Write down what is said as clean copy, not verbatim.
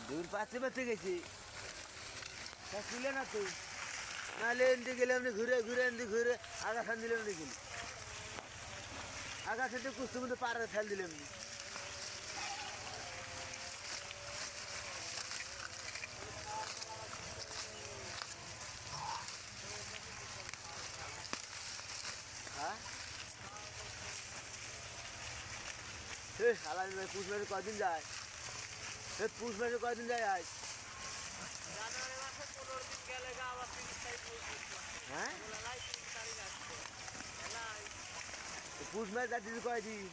দূর পাচ্ছে পাচ্ছে গেছি তা তুলে না তুই নাহলে এমনি গেলে এমনি ঘুরে ঘুরে এমনি ঘুরে আগাছান দিলে এমনি গেলি আগাছাতে কুস্তুর মধ্যে পাড়ে ফেল দিলে এমনি হ্যাঁ আলাদা পুষ মাসে কদিন যায় পুষ মাসে কদিন যায় আজ হ্যাঁ পুষ মাস যাচ্ছিস কয়দিন